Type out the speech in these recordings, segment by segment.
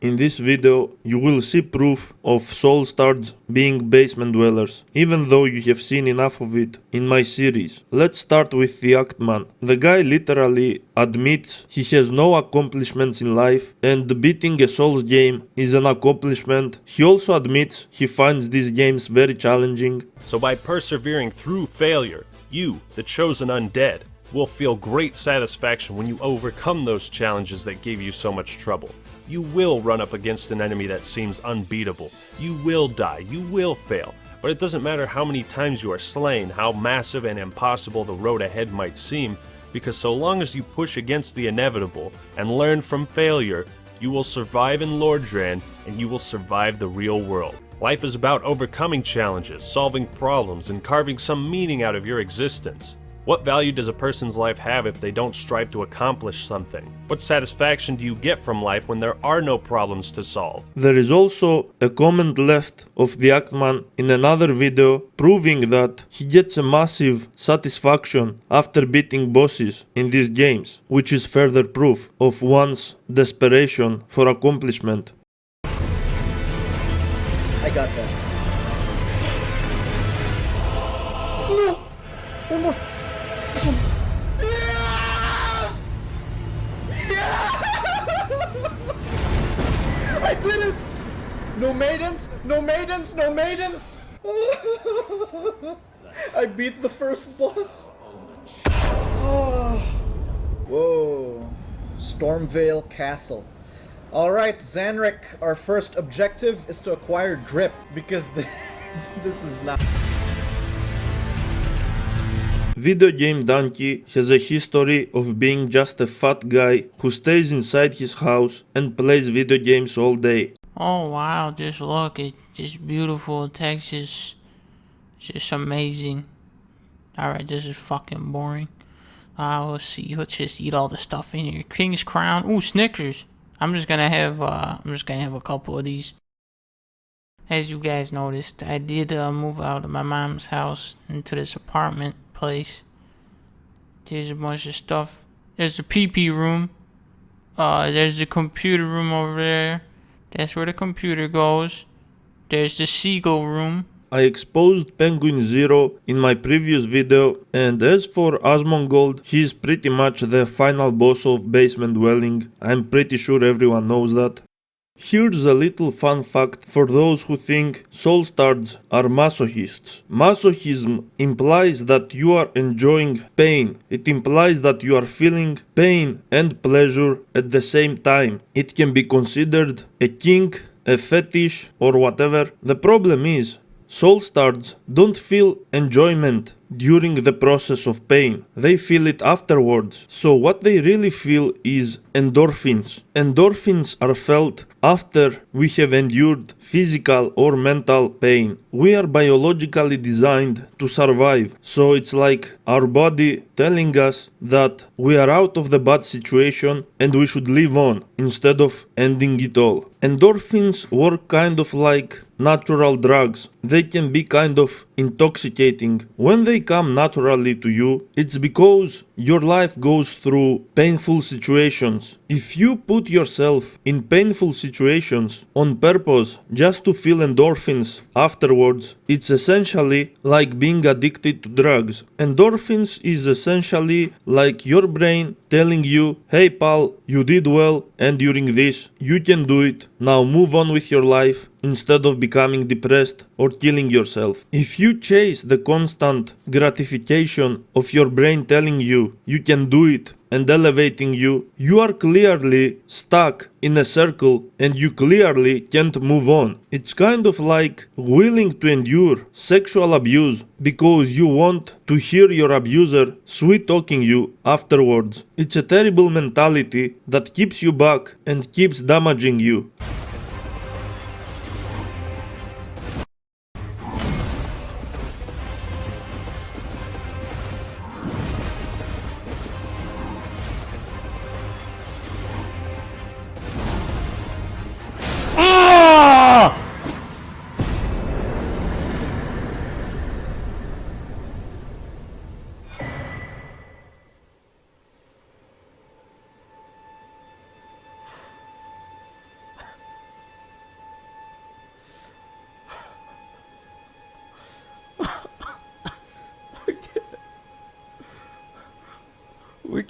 In this video, you will see proof of soul stars being basement dwellers, even though you have seen enough of it in my series. Let's start with the Actman. The guy literally admits he has no accomplishments in life and beating a Souls game is an accomplishment. He also admits he finds these games very challenging. So by persevering through failure, you, the chosen undead, will feel great satisfaction when you overcome those challenges that gave you so much trouble. You will run up against an enemy that seems unbeatable. You will die, you will fail. But it doesn't matter how many times you are slain, how massive and impossible the road ahead might seem, because so long as you push against the inevitable and learn from failure, you will survive in Lordran and you will survive the real world. Life is about overcoming challenges, solving problems, and carving some meaning out of your existence. What value does a person's life have if they don't strive to accomplish something? What satisfaction do you get from life when there are no problems to solve? There is also a comment left of the Actman in another video proving that he gets a massive satisfaction after beating bosses in these games, which is further proof of one's desperation for accomplishment. I got that. No! Oh no! This one. Yes! Yes! I did it! No maidens! No maidens! No maidens! I beat the first boss. Oh. Whoa. Stormvale Castle. Alright, Zanric, our first objective is to acquire grip, because this is not... Video Game Donkey has a history of being just a fat guy who stays inside his house and plays video games all day. Oh wow, just look, it's just beautiful. Texas, just amazing. Alright, this is fucking boring. Let's see, let's just eat all the stuff in here. King's Crown, ooh, Snickers. I'm just gonna have a couple of these. As you guys noticed, I did move out of my mom's house into this apartment place. There's a bunch of stuff. There's the pee-pee room. There's the computer room over there. That's where the computer goes. There's the seagull room. I exposed Penguin Zero in my previous video, and as for Asmongold, he is pretty much the final boss of Basement Dwelling. I'm pretty sure everyone knows that. Here's a little fun fact for those who think soul stars are masochists. Masochism implies that you are enjoying pain. It implies that you are feeling pain and pleasure at the same time. It can be considered a kink, a fetish, or whatever. The problem is, soul stars don't feel enjoyment during the process of pain. They feel it afterwards. So what they really feel is endorphins. Endorphins are felt after we have endured physical or mental pain. We are biologically designed to survive. So it's like our body telling us that we are out of the bad situation and we should live on instead of ending it all. Endorphins work kind of like natural drugs. They can be kind of intoxicating. When they come naturally to you, it's because your life goes through painful situations. If you put yourself in painful situations on purpose just to feel endorphins afterwards, it's essentially like being addicted to drugs. Endorphins is essentially like your brain telling you, hey pal, you did well and during this, you can do it. Now move on with your life instead of becoming depressed or killing yourself. If you chase the constant gratification of your brain telling you you can do it and elevating you, you are clearly stuck in a circle and you clearly can't move on. It's kind of like willing to endure sexual abuse because you want to hear your abuser sweet talking you afterwards. It's a terrible mentality that keeps you back and keeps damaging you.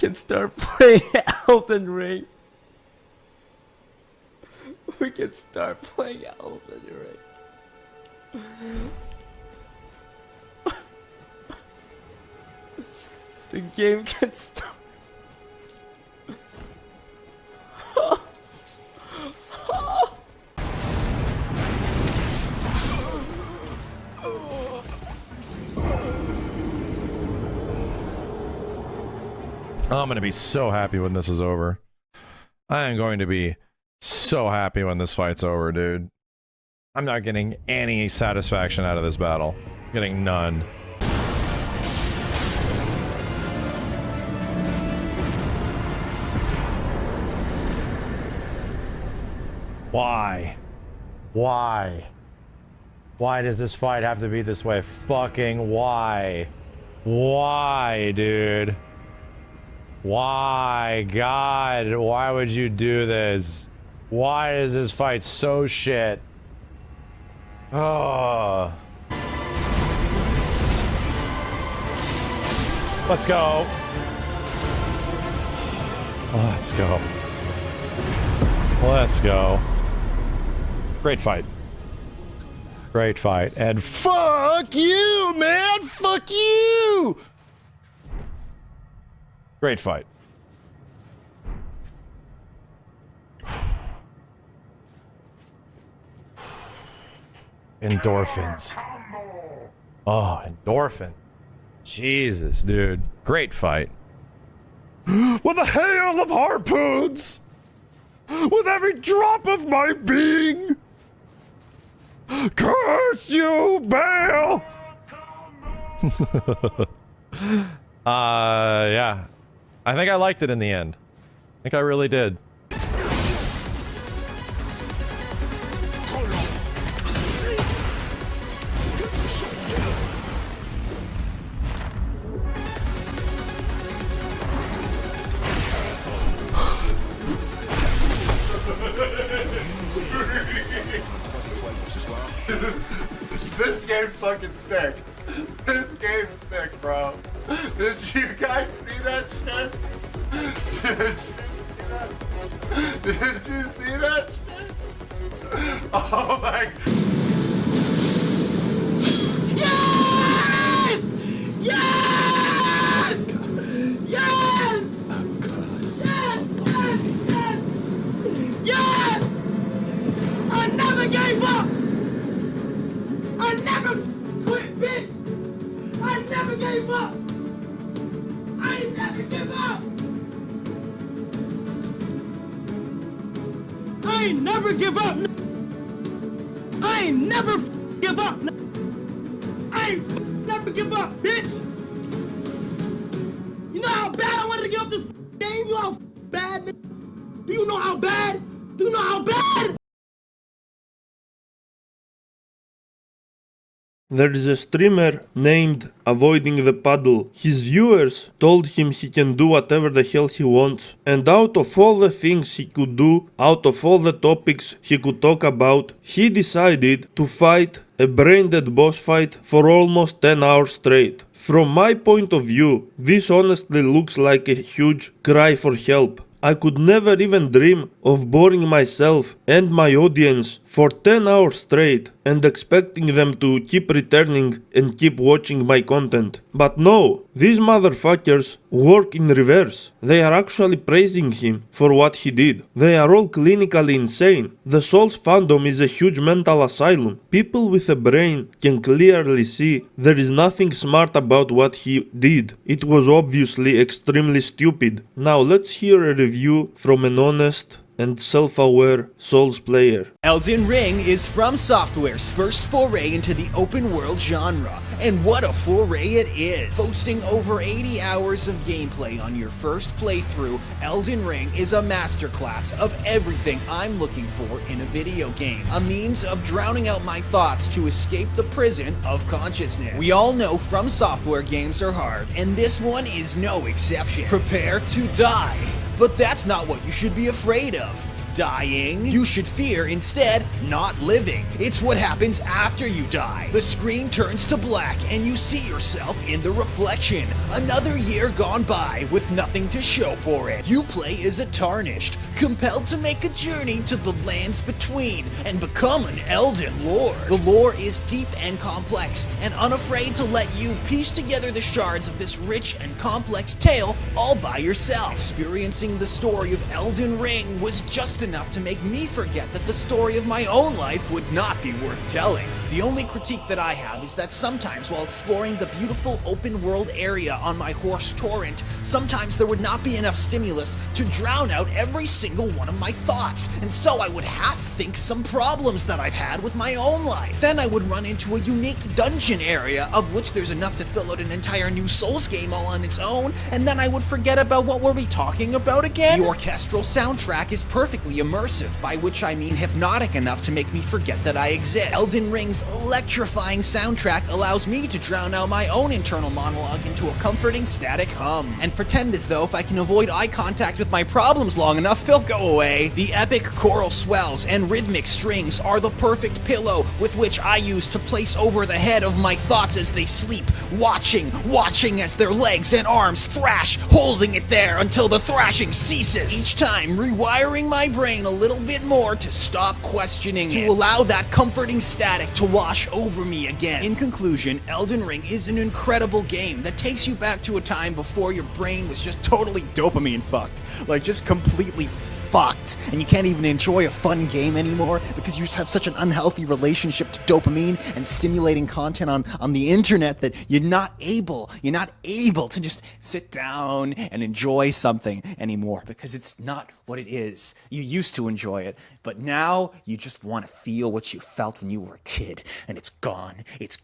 can start playing Elden Ring. We can start playing Elden Ring. The game can start. I'm going to be so happy when this is over. I am going to be so happy when this fight's over, dude. I'm not getting any satisfaction out of this battle. Getting none. Why? Why? Why does this fight have to be this way? Fucking why? Why, dude? Why? God, why would you do this? Why is this fight so shit? Oh. Let's go. Let's go. Let's go. Great fight. Great fight. And fuck you, man! Fuck you! Great fight. Endorphins. Oh, endorphin. Jesus, dude. Great fight. With a hail of harpoons! With every drop of my being! Curse you, Bale! Yeah. I think I liked it in the end. I think I really did. This game's fucking sick. This game's sick, bro. Did you guys see that shit? Did you see that shit? Oh my god. Yes! Yes! Yes! Yes! Yes! Yes! Yes! I never gave up! I never quit, bitch! I never gave up! I ain't never give up! I ain't never give up! I ain't never give up! I ain't never give up, bitch! You know how bad I wanted to give up this game? You know how bad? Do you know how bad? Do you know how bad? There is a streamer named Avoiding the Puddle. His viewers told him he can do whatever the hell he wants, and out of all the things he could do, out of all the topics he could talk about, he decided to fight a brain-dead boss fight for almost 10 hours straight. From my point of view, this honestly looks like a huge cry for help. I could never even dream of boring myself and my audience for 10 hours straight and expecting them to keep returning and keep watching my content. But no, these motherfuckers work in reverse. They are actually praising him for what he did. They are all clinically insane. The Souls fandom is a huge mental asylum. People with a brain can clearly see there is nothing smart about what he did. It was obviously extremely stupid. Now let's hear a review from an honest and self-aware Souls player. Elden Ring is From Software's first foray into the open world genre, and what a foray it is! Boasting over 80 hours of gameplay on your first playthrough, Elden Ring is a masterclass of everything I'm looking for in a video game. A means of drowning out my thoughts to escape the prison of consciousness. We all know From Software games are hard, and this one is no exception. Prepare to die. But that's not what you should be afraid of. dying. You should fear, instead, not living. It's what happens after you die. The screen turns to black and you see yourself in the reflection. Another year gone by with nothing to show for it. You play as a tarnished, compelled to make a journey to the lands between and become an Elden Lord. The lore is deep and complex and unafraid to let you piece together the shards of this rich and complex tale all by yourself. Experiencing the story of Elden Ring was just enough to make me forget that the story of my own life would not be worth telling. The only critique that I have is that sometimes while exploring the beautiful open world area on my horse Torrent, sometimes there would not be enough stimulus to drown out every single one of my thoughts, and so I would half-think some problems that I've had with my own life. Then I would run into a unique dungeon area, of which there's enough to fill out an entire new Souls game all on its own, and then I would forget about what were we talking about again? The orchestral soundtrack is perfectly immersive, by which I mean hypnotic enough to make me forget that I exist. Elden Ring's electrifying soundtrack allows me to drown out my own internal monologue into a comforting static hum, and pretend as though if I can avoid eye contact with my problems long enough, they'll go away. The epic choral swells and rhythmic strings are the perfect pillow with which I use to place over the head of my thoughts as they sleep, watching as their legs and arms thrash, holding it there until the thrashing ceases. Each time rewiring my brain a little bit more to stop questioning it, to allow that comforting static to wash over me again. In conclusion, Elden Ring is an incredible game that takes you back to a time before your brain was just totally dopamine fucked. Like, just completely fucked, and you can't even enjoy a fun game anymore because you just have such an unhealthy relationship to dopamine and stimulating content on the internet that you're not able to just sit down and enjoy something anymore, because it's not what it is. You used to enjoy it, but now you just want to feel what you felt when you were a kid, and it's gone, it's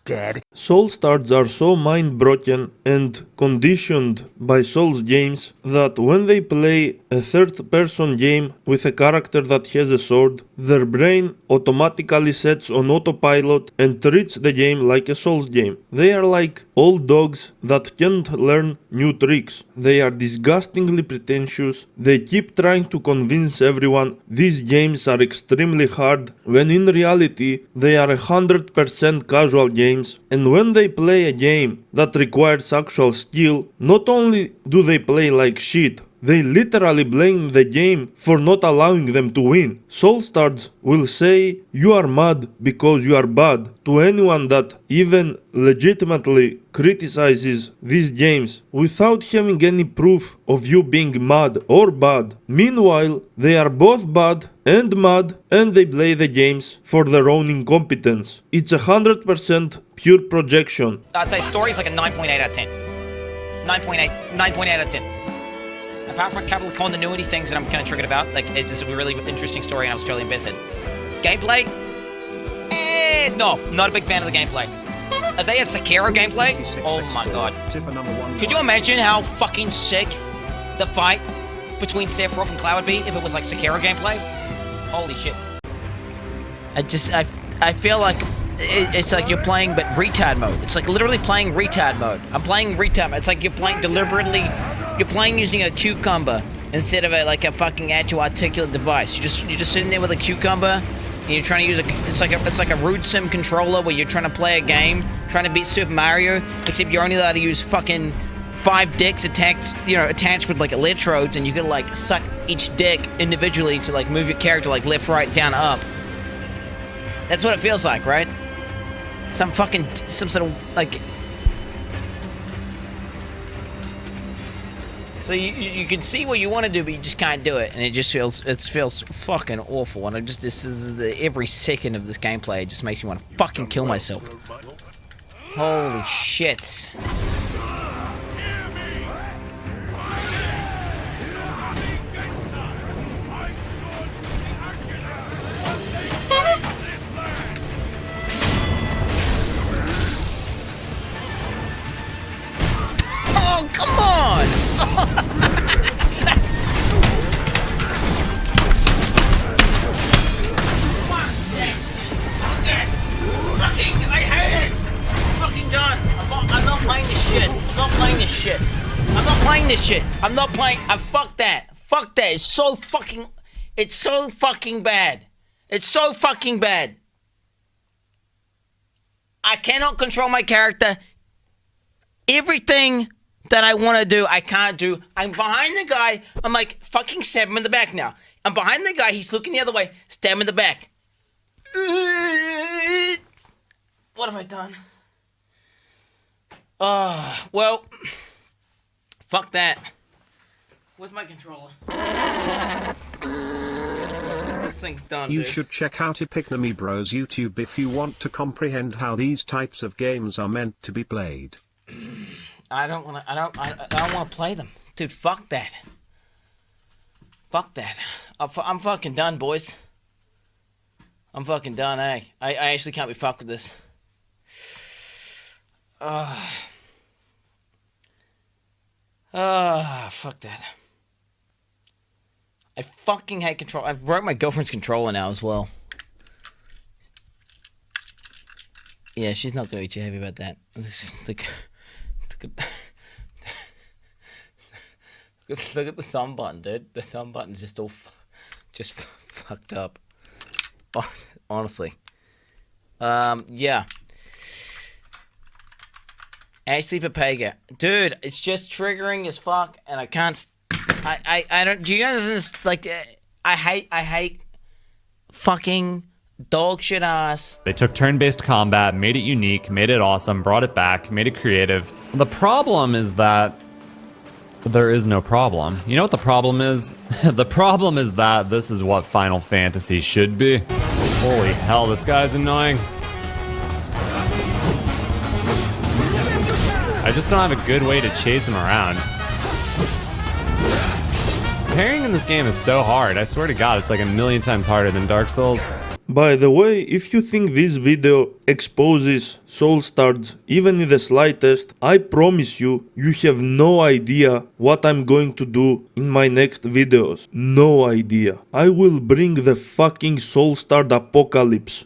dead. Soul starts are so mind-broken and conditioned by Souls games that when they play a third-person game with a character that has a sword, their brain automatically sets on autopilot and treats the game like a Souls game. They are like old dogs that can't learn new tricks. They are disgustingly pretentious. They keep trying to convince everyone these games are extremely hard, when in reality they are 100% casual games. And when they play a game that requires actual skill, not only do they play like shit, they literally blame the game for not allowing them to win. Soulstards will say you are mad because you are bad to anyone that even legitimately criticizes these games without having any proof of you being mad or bad. Meanwhile, they are both bad and mad, and they blame the games for their own incompetence. It's 100% pure projection. I'd say story's like a 9.8 out of 10. 9.8 out of 10. Apart from a couple of continuity things that I'm kind of triggered about, like it's a really interesting story and I was totally invested. Gameplay? No, not a big fan of the gameplay. If they had Sekiro gameplay, oh my god. Could you imagine how fucking sick the fight between Sephiroth and Cloud would be if it was like Sekiro gameplay? Holy shit. I feel like it's like you're playing but retard mode. It's like literally playing retard mode. I'm playing retard mode. It's like you're playing deliberately. You're playing using a cucumber instead of like a fucking agile articulate device. You're just sitting there with a cucumber and you're trying to use it's like a rude sim controller where you're trying to play a game, trying to beat Super Mario, except you're only allowed to use fucking 5 dicks attached with like electrodes, and you can like suck each dick individually to like move your character like left, right, down, up. That's what it feels like, right? Some sort of like. So you can see what you want to do, but you just can't do it, and it feels fucking awful. And every second of this gameplay just makes me want to fucking kill myself. Holy shit! Oh, come on! I hate it! It's fucking done! I'm not playing this shit. I'm not playing this shit. Fuck that. Fuck that. It's so fucking... It's so fucking bad. It's so fucking bad. I cannot control my character. Everything that I want to do, I can't do. I'm behind the guy. I'm like, fucking stab him in the back now. I'm behind the guy. He's looking the other way. Stab him in the back. What have I done? Well, fuck that. Where's my controller? This thing's done, You dude. should check out Epicnomy Bros YouTube if you want to comprehend how these types of games are meant to be played. I don't want to play them. Dude, fuck that. Fuck that. I'm fucking done, boys. I'm fucking done, eh? I actually can't be fucked with this. Fuck that. I fucking hate control. I broke my girlfriend's controller now as well. Yeah, she's not gonna be too happy about that. Look at the thumb button, dude. The thumb button's just all just fucked up. Honestly. Yeah. Ashley Papega. Dude, it's just triggering as fuck, and I can't... I don't... Do you guys... Like, I hate fucking dog shit ass. They took turn-based combat, made it unique, made it awesome, brought it back, made it creative. The problem is that there is no problem. You know what the problem is? The problem is that this is what Final Fantasy should be. Holy hell, this guy's annoying. I just don't have a good way to chase him around. Parrying in this game is so hard. I swear to God, it's like a million times harder than Dark Souls. By the way, if you think this video exposes soul stars even in the slightest, I promise you, you have no idea what I'm going to do in my next videos. No idea. I will bring the fucking soul star apocalypse.